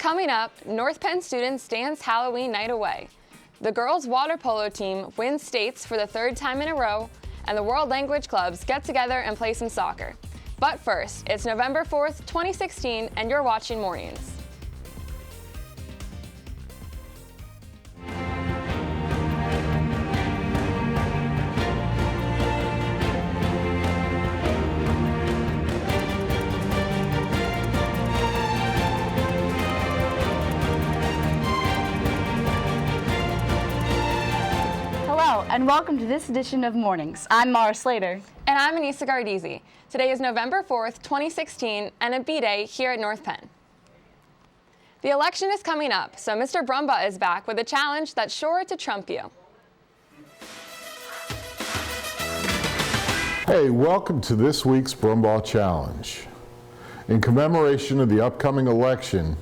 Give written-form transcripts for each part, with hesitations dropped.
Coming up, North Penn students dance Halloween night away. The girls' water polo team wins states for the third time in a row, and the world language clubs get together and play some soccer. But first, it's November 4th, 2016, and you're watching Mornings. Hello, and welcome to this edition of Mornings. I'm Mara Slater. And I'm Anissa Gardizzi. Today is November 4th, 2016, and a B-Day here at North Penn. The election is coming up, so Mr. Brumbaugh is back with a challenge that's sure to trump you. Hey, welcome to this week's Brumbaugh Challenge. In commemoration of the upcoming election,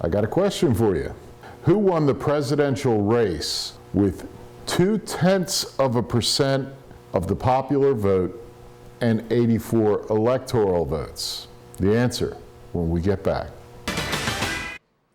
I got a question for you. Who won the presidential race with 0.2% of the popular vote and 84 electoral votes? The answer when we get back.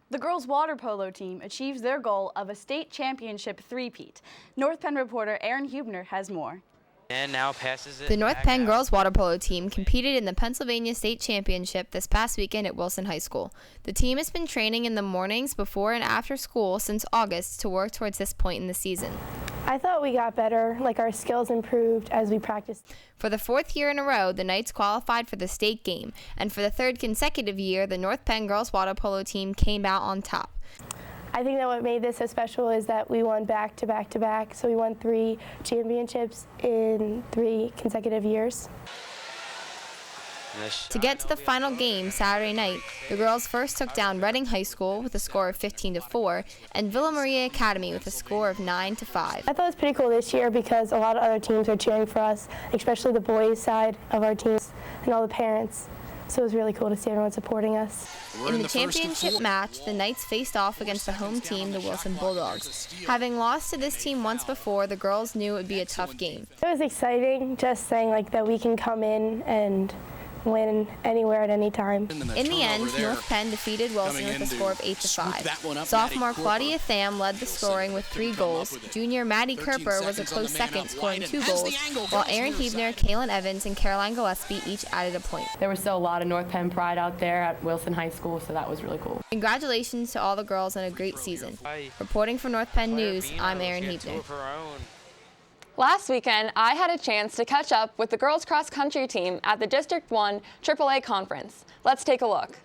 The girls' water polo team achieves their goal of a state championship three-peat. North Penn reporter Aaron Hubner has more. And now passes it. The North Penn girls water polo team competed in the Pennsylvania State Championship this past weekend at Wilson High School. The team has been training in the mornings before and after school since August to work towards this point in the season. I thought we got better, like our skills improved as we practiced. For the fourth year in a row, the Knights qualified for the state game, and for the third consecutive year, the North Penn girls water polo team came out on top. I think that what made this so special is that we won back to back to back, so we won 3 championships in 3 consecutive years. To get to the final game Saturday night, the girls first took down Reading High School with a score of 15-4 and Villa Maria Academy with a score of 9-5. I thought it was pretty cool this year because a lot of other teams are cheering for us, especially the boys' side of our teams and all the parents. So it was really cool to see everyone supporting us. In the championship match, the Knights faced off against the home team, the Wilson Bulldogs. Having lost to this team once before, the girls knew it would be a tough game. It was exciting just saying like that we can come in and win anywhere at any time. In the end, North Penn defeated Wilson with a score of 8-5. Sophomore Claudia Tham led the scoring with 3 goals. Junior Maddie Kerper was a close second, scoring 2 goals, while Aaron Hebner, Kaylin Evans, and Caroline Gillespie each added a point. There was still a lot of North Penn pride out there at Wilson High School, so that was really cool. Congratulations to all the girls on a great season. Reporting for North Penn News, I'm Aaron Hebner. Last weekend, I had a chance to catch up with the girls' cross-country team at the District 1 AAA conference. Let's take a look.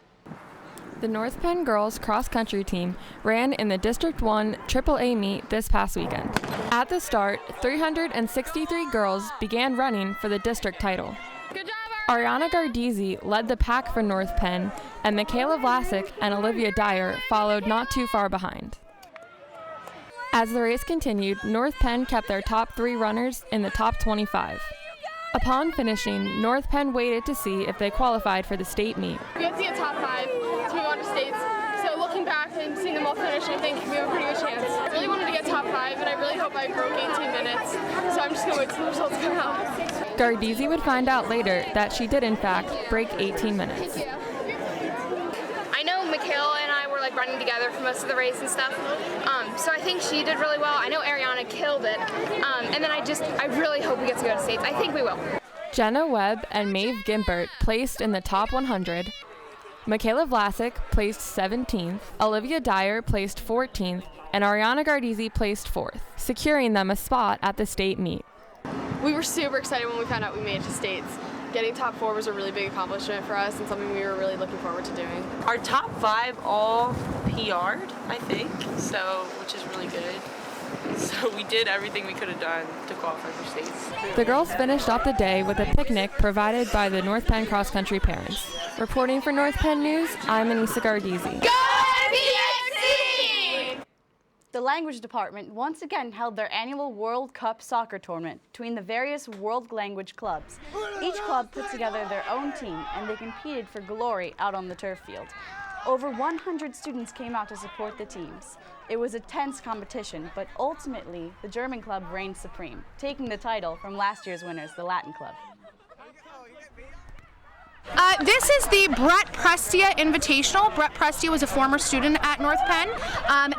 The North Penn girls' cross-country team ran in the District 1 AAA meet this past weekend. At the start, 363 girls began running for the district title. Good job, Ariana Gardizzi led the pack for North Penn, and Michaela Vlasic and Olivia Dyer followed not too far behind. As the race continued, North Penn kept their top 3 runners in the top 25. Upon finishing, North Penn waited to see if they qualified for the state meet. We have to get top 5 to move on to states. So looking back and seeing them all finish, I think we have a pretty good chance. I really wanted to get top 5, and I really hope I broke 18 minutes. So I'm just going to wait till the results come out. Gardizzi would find out later that she did, in fact, break 18 minutes. I know Michaela and I were like running together for most of the race and stuff, so I think she did really well. I know Ariana killed it, and then I really hope we get to go to states. I think we will. Jenna Webb and Maeve Gimbert placed in the top 100. Michaela Vlasic placed 17th, Olivia Dyer placed 14th, and Ariana Gardizzi placed 4th, securing them a spot at the state meet. We were super excited when we found out we made it to states. Getting top 4 was a really big accomplishment for us and something we were really looking forward to doing. Our top 5 all PR'd, I think, so which is really good. So we did everything we could have done to qualify for states. The girls finished off the day with a picnic provided by the North Penn cross-country parents. Reporting for North Penn News, I'm Anissa Gardizzi. The language department once again held their annual World Cup soccer tournament between the various world language clubs. Each club put together their own team, and they competed for glory out on the turf field. Over 100 students came out to support the teams. It was a tense competition, but ultimately the German club reigned supreme, taking the title from last year's winners, the Latin club. This is the Brett Prestia Invitational. Brett Prestia was a former student at North Penn,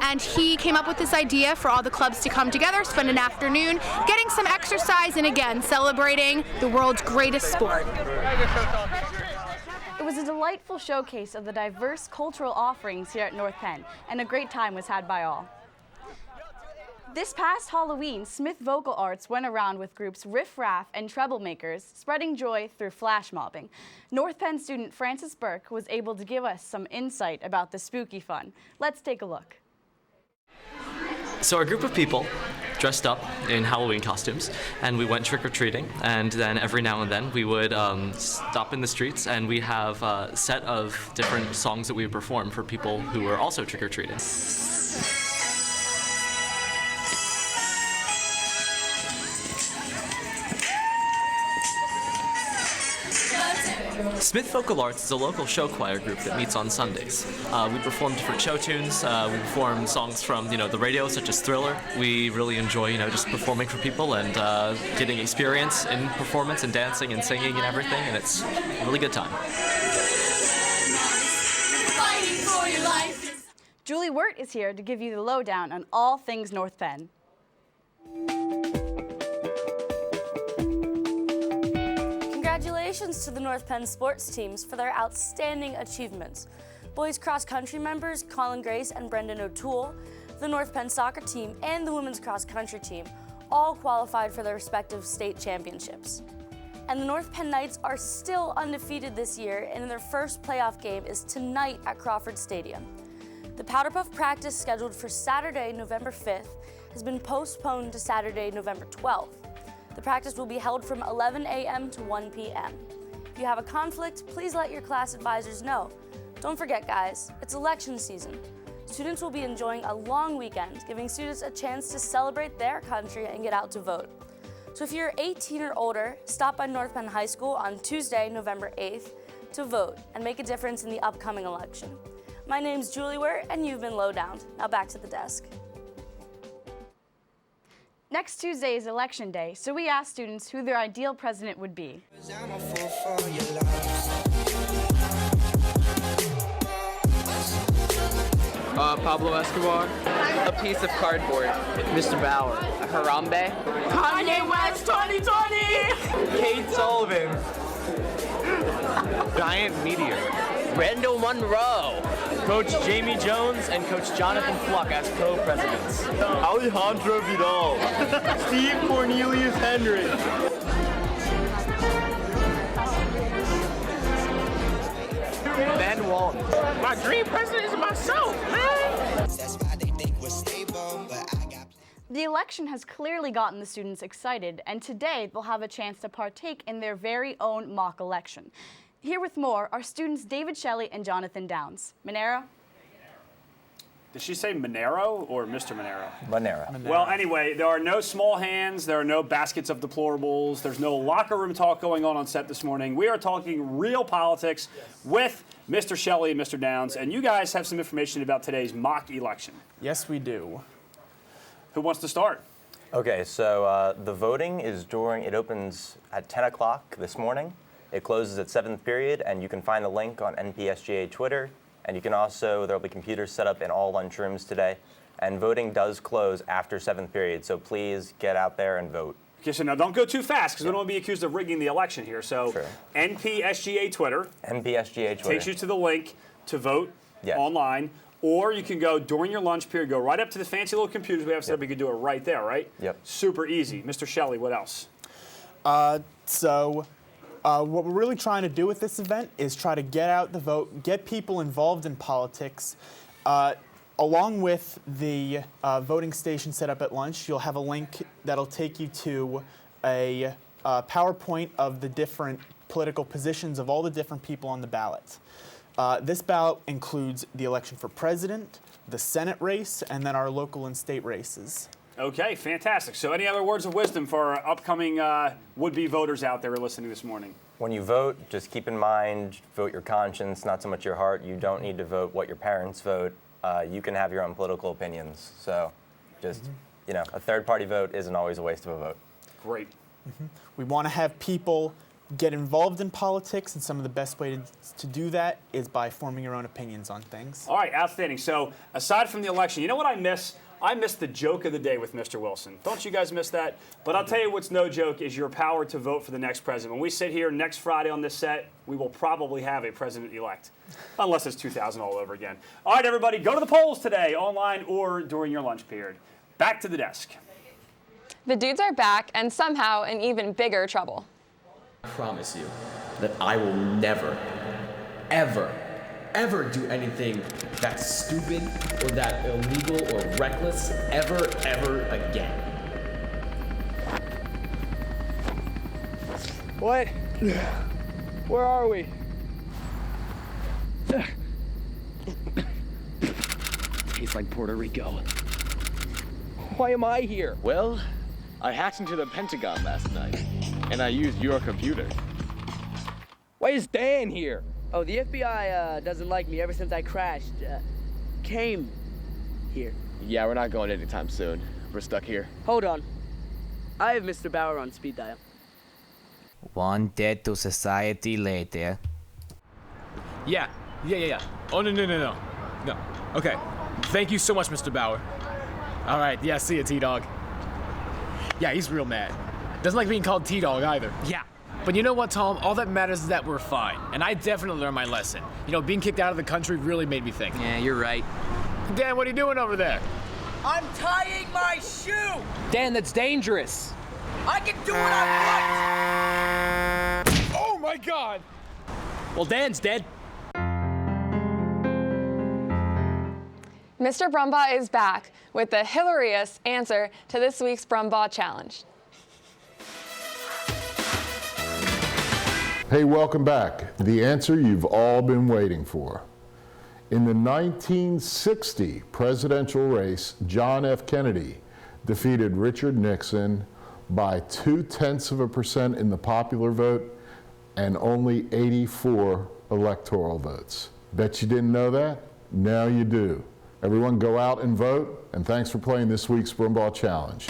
and he came up with this idea for all the clubs to come together, spend an afternoon getting some exercise, and again, celebrating the world's greatest sport. It was a delightful showcase of the diverse cultural offerings here at North Penn, and a great time was had by all. This past Halloween, Smith Vocal Arts went around with groups Riff Raff and Troublemakers, spreading joy through flash mobbing. North Penn student Francis Burke was able to give us some insight about the spooky fun. Let's take a look. So a group of people dressed up in Halloween costumes, and we went trick-or-treating, and then every now and then we would stop in the streets, and we have a set of different songs that we would perform for people who were also trick-or-treating. Smith Vocal Arts is a local show choir group that meets on Sundays. We perform different show tunes. We perform songs from, the radio, such as Thriller. We really enjoy, just performing for people and getting experience in performance and dancing and singing and everything, and it's a really good time. Julie Wirt is here to give you the lowdown on all things North Penn. Congratulations to the North Penn sports teams for their outstanding achievements. Boys cross-country members Colin Grace and Brendan O'Toole, the North Penn soccer team, and the women's cross-country team all qualified for their respective state championships. And the North Penn Knights are still undefeated this year, and their first playoff game is tonight at Crawford Stadium. The Powder Puff practice scheduled for Saturday, November 5th, has been postponed to Saturday, November 12th. The practice will be held from 11 a.m. to 1 p.m. If you have a conflict, please let your class advisors know. Don't forget, guys, it's election season. Students will be enjoying a long weekend, giving students a chance to celebrate their country and get out to vote. So if you're 18 or older, stop by North Penn High School on Tuesday, November 8th to vote and make a difference in the upcoming election. My name's Julie Wirt, and you've been Lowdown. Now back to the desk. Next Tuesday is Election Day, so we asked students who their ideal president would be. Pablo Escobar. A piece of cardboard. Mr. Bauer. A Harambe. Kanye West 2020! Kate Sullivan. Giant meteor. Randall Monroe. Coach Jamie Jones and Coach Jonathan Fluck as co-presidents. Alejandro Vidal. Steve Cornelius Hendrick. Ben Walton. My dream president is myself, man. The election has clearly gotten the students excited, and today they'll have a chance to partake in their very own mock election. Here with more are students David Shelley and Jonathan Downs. Monero? Did she say Monero or Mr. Monero? Monero. Well, anyway, there are no small hands. There are no baskets of deplorables. There's no locker room talk going on set this morning. We are talking real politics with Mr. Shelley and Mr. Downs, and you guys have some information about today's mock election. Yes, we do. Who wants to start? Okay, so the voting is it opens at 10 o'clock this morning. It closes at 7th period, and you can find the link on NPSGA Twitter. And you can also, there'll be computers set up in all lunchrooms today. And voting does close after 7th period, so please get out there and vote. Okay, so now don't go too fast, because we don't want to be accused of rigging the election here. So sure. NPSGA Twitter. NPSGA Twitter. Takes you to the link to vote online. Or you can go during your lunch period, go right up to the fancy little computers we have set up. You can do it right there, right? Yep. Super easy. Mr. Shelley, what else? What we're really trying to do with this event is try to get out the vote, get people involved in politics. Along with the voting station set up at lunch, you'll have a link that'll take you to a PowerPoint of the different political positions of all the different people on the ballot. This ballot includes the election for president, the Senate race, and then our local and state races. Okay, fantastic. So any other words of wisdom for our upcoming would-be voters out there who are listening this morning? When you vote, just keep in mind, vote your conscience, not so much your heart. You don't need to vote what your parents vote. You can have your own political opinions. So just, a third-party vote isn't always a waste of a vote. Great. We want to have people get involved in politics, and some of the best way to do that is by forming your own opinions on things. All right, outstanding. So aside from the election, you know what I miss? I miss the joke of the day with Mr. Wilson. Don't you guys miss that? But I'll tell you what's no joke is your power to vote for the next president. When we sit here next Friday on this set, we will probably have a president-elect, unless it's 2000 all over again. All right, everybody, go to the polls today, online or during your lunch period. Back to the desk. The dudes are back and somehow in even bigger trouble. I promise you that I will never, ever, ever do anything that's stupid or that illegal or reckless ever again. What? Where are we? Tastes like Puerto Rico. Why am I here? Well, I hacked into the Pentagon last night, and I used your computer. Why is Dan here? Oh, the FBI doesn't like me ever since I crashed. Came here. Yeah, we're not going anytime soon. We're stuck here. Hold on. I have Mr. Bauer on speed dial. Wanted to society later. Yeah. Oh, no. No. Okay. Thank you so much, Mr. Bauer. All right, yeah, see ya, T-Dog. Yeah, he's real mad. Doesn't like being called T-Dog either. Yeah. But you know what, Tom? All that matters is that we're fine. And I definitely learned my lesson. You know, being kicked out of the country really made me think. Yeah, you're right. Dan, what are you doing over there? I'm tying my shoe! Dan, that's dangerous. I can do what I want! Oh my God! Well, Dan's dead. Mr. Brumbaugh is back with the hilarious answer to this week's Brumbaugh Challenge. Hey, welcome back. The answer you've all been waiting for. In the 1960 presidential race, John F. Kennedy defeated Richard Nixon by 0.2% in the popular vote and only 84 electoral votes. Bet you didn't know that? Now you do. Everyone go out and vote, and thanks for playing this week's Brumbaugh Challenge.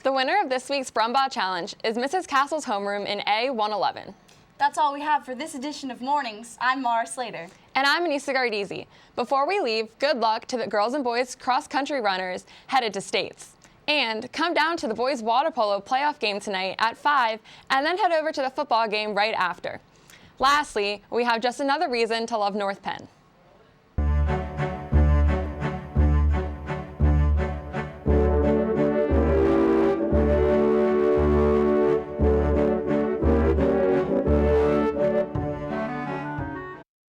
The winner of this week's Brumbaugh Challenge is Mrs. Castle's homeroom in A111. That's all we have for this edition of Mornings. I'm Mara Slater. And I'm Anissa Gardizzi. Before we leave, good luck to the girls and boys cross-country runners headed to states. And come down to the boys water polo playoff game tonight at 5, and then head over to the football game right after. Lastly, we have just another reason to love North Penn.